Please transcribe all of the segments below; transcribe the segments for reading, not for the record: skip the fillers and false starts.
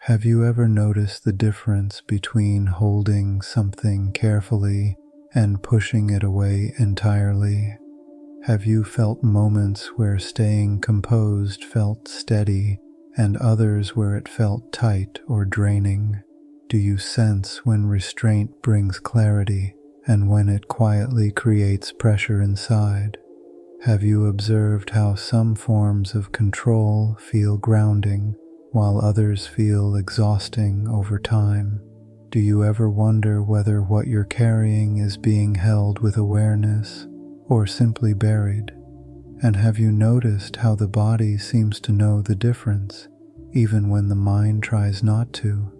Have you ever noticed the difference between holding something carefully and pushing it away entirely? Have you felt moments where staying composed felt steady and others where it felt tight or draining? Do you sense when restraint brings clarity and when it quietly creates pressure inside? Have you observed how some forms of control feel grounding while others feel exhausting over time? Do you ever wonder whether what you're carrying is being held with awareness or simply buried? And have you noticed how the body seems to know the difference, even when the mind tries not to?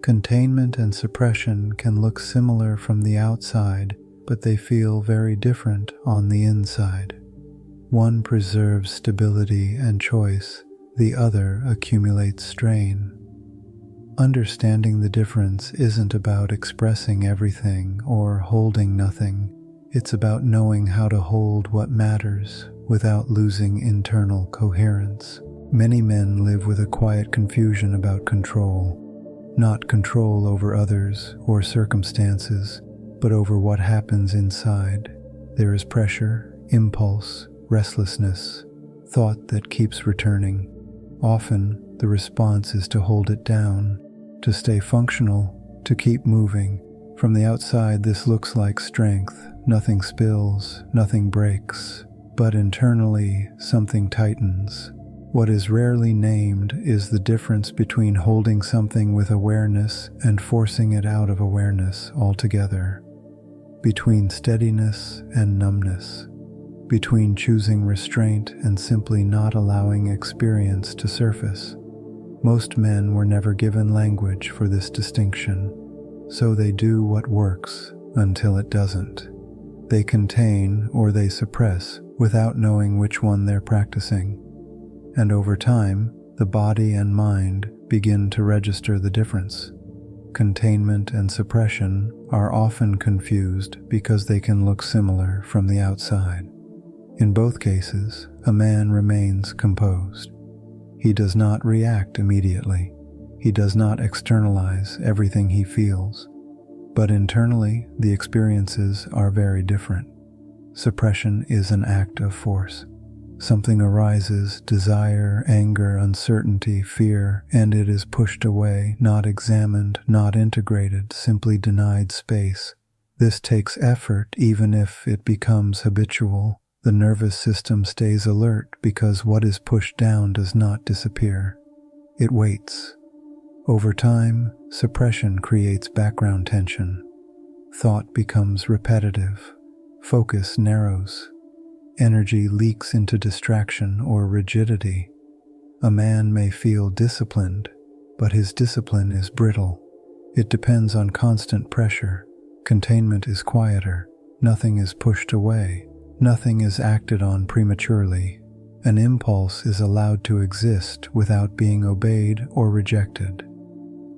Containment and suppression can look similar from the outside, but they feel very different on the inside. One preserves stability and choice, the other accumulates strain. Understanding the difference isn't about expressing everything or holding nothing. It's about knowing how to hold what matters without losing internal coherence. Many men live with a quiet confusion about control, not control over others or circumstances, but over what happens inside. There is pressure, impulse, restlessness, thought that keeps returning. Often, the response is to hold it down, to stay functional, to keep moving. From the outside, this looks like strength. Nothing spills, nothing breaks, but internally, something tightens. What is rarely named is the difference between holding something with awareness and forcing it out of awareness altogether, between steadiness and numbness, between choosing restraint and simply not allowing experience to surface. Most men were never given language for this distinction, so they do what works until it doesn't. They contain or they suppress without knowing which one they're practicing. And over time, the body and mind begin to register the difference. Containment and suppression are often confused because they can look similar from the outside. In both cases, a man remains composed. He does not react immediately. He does not externalize everything he feels. But internally, the experiences are very different. Suppression is an act of force. Something arises, desire, anger, uncertainty, fear, and it is pushed away, not examined, not integrated, simply denied space. This takes effort even if it becomes habitual. The nervous system stays alert because what is pushed down does not disappear. It waits. Over time, suppression creates background tension. Thought becomes repetitive. Focus narrows. Energy leaks into distraction or rigidity. A man may feel disciplined, but his discipline is brittle. It depends on constant pressure. Containment is quieter. Nothing is pushed away. Nothing is acted on prematurely. An impulse is allowed to exist without being obeyed or rejected.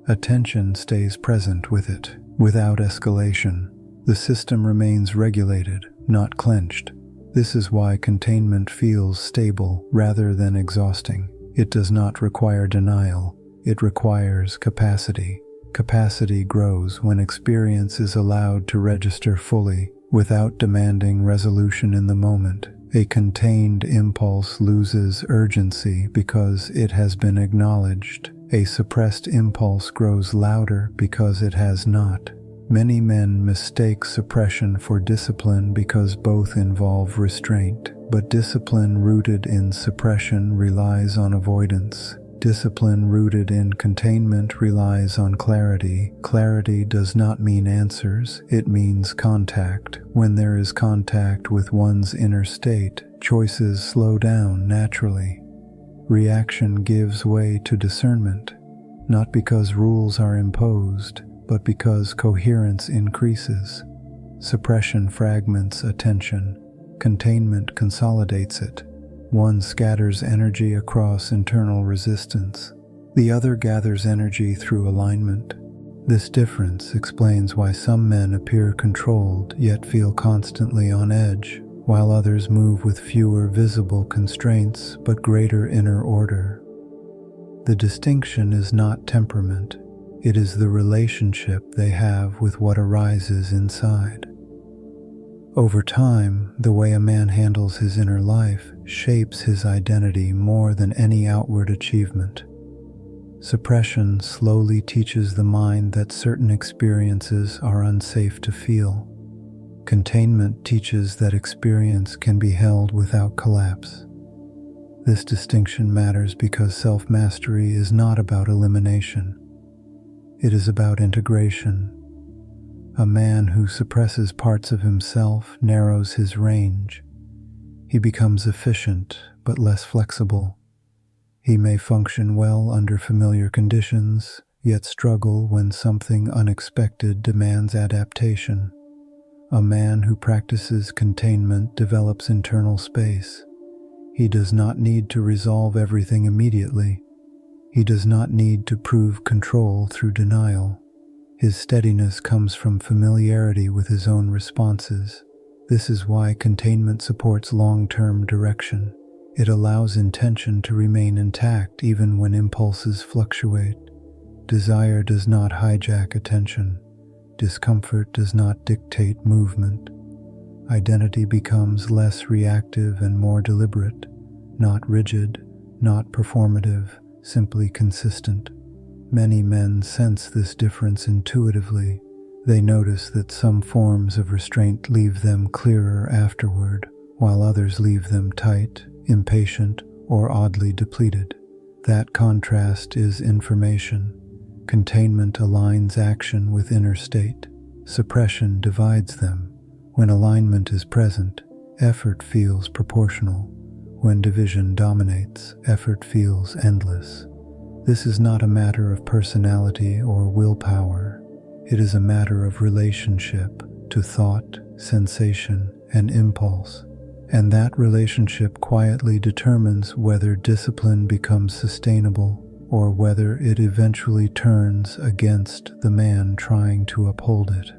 Attention stays present with it, without escalation. The system remains regulated, not clenched. This is why containment feels stable rather than exhausting. It does not require denial. It requires capacity. Capacity grows when experience is allowed to register fully, without demanding resolution in the moment. A contained impulse loses urgency because it has been acknowledged. A suppressed impulse grows louder because it has not. Many men mistake suppression for discipline because both involve restraint, but discipline rooted in suppression relies on avoidance. Discipline rooted in containment relies on clarity. Clarity does not mean answers, it means contact. When there is contact with one's inner state, choices slow down naturally. Reaction gives way to discernment, not because rules are imposed, but because coherence increases. Suppression fragments attention. Containment consolidates it. One scatters energy across internal resistance. The other gathers energy through alignment. This difference explains why some men appear controlled yet feel constantly on edge, while others move with fewer visible constraints but greater inner order. The distinction is not temperament, it is the relationship they have with what arises inside. Over time, the way a man handles his inner life shapes his identity more than any outward achievement. Suppression slowly teaches the mind that certain experiences are unsafe to feel. Containment teaches that experience can be held without collapse. This distinction matters because self-mastery is not about elimination. It is about integration. A man who suppresses parts of himself narrows his range. He becomes efficient but less flexible. He may function well under familiar conditions, yet struggle when something unexpected demands adaptation. A man who practices containment develops internal space. He does not need to resolve everything immediately. He does not need to prove control through denial. His steadiness comes from familiarity with his own responses. This is why containment supports long-term direction. It allows intention to remain intact even when impulses fluctuate. Desire does not hijack attention. Discomfort does not dictate movement. Identity becomes less reactive and more deliberate, not rigid, not performative, simply consistent. Many men sense this difference intuitively. They notice that some forms of restraint leave them clearer afterward, while others leave them tight, impatient, or oddly depleted. That contrast is information. Containment aligns action with inner state. Suppression divides them. When alignment is present, effort feels proportional. When division dominates, effort feels endless. This is not a matter of personality or willpower. It is a matter of relationship to thought, sensation, and impulse. And that relationship quietly determines whether discipline becomes sustainable or whether it eventually turns against the man trying to uphold it.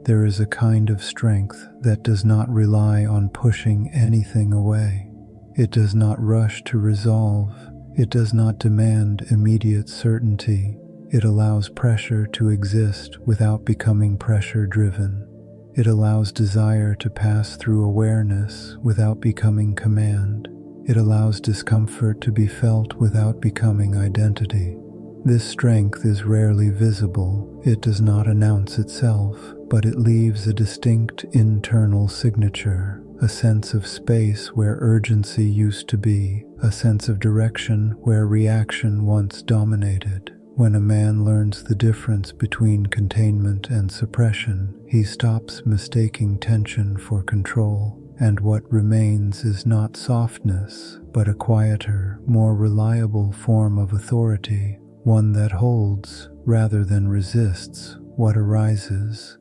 There is a kind of strength that does not rely on pushing anything away. It does not rush to resolve. It does not demand immediate certainty. It allows pressure to exist without becoming pressure-driven. It allows desire to pass through awareness without becoming command. It allows discomfort to be felt without becoming identity. This strength is rarely visible. It does not announce itself, but it leaves a distinct internal signature, a sense of space where urgency used to be, a sense of direction where reaction once dominated. When a man learns the difference between containment and suppression, he stops mistaking tension for control, and what remains is not softness, but a quieter, more reliable form of authority, one that holds rather than resists what arises,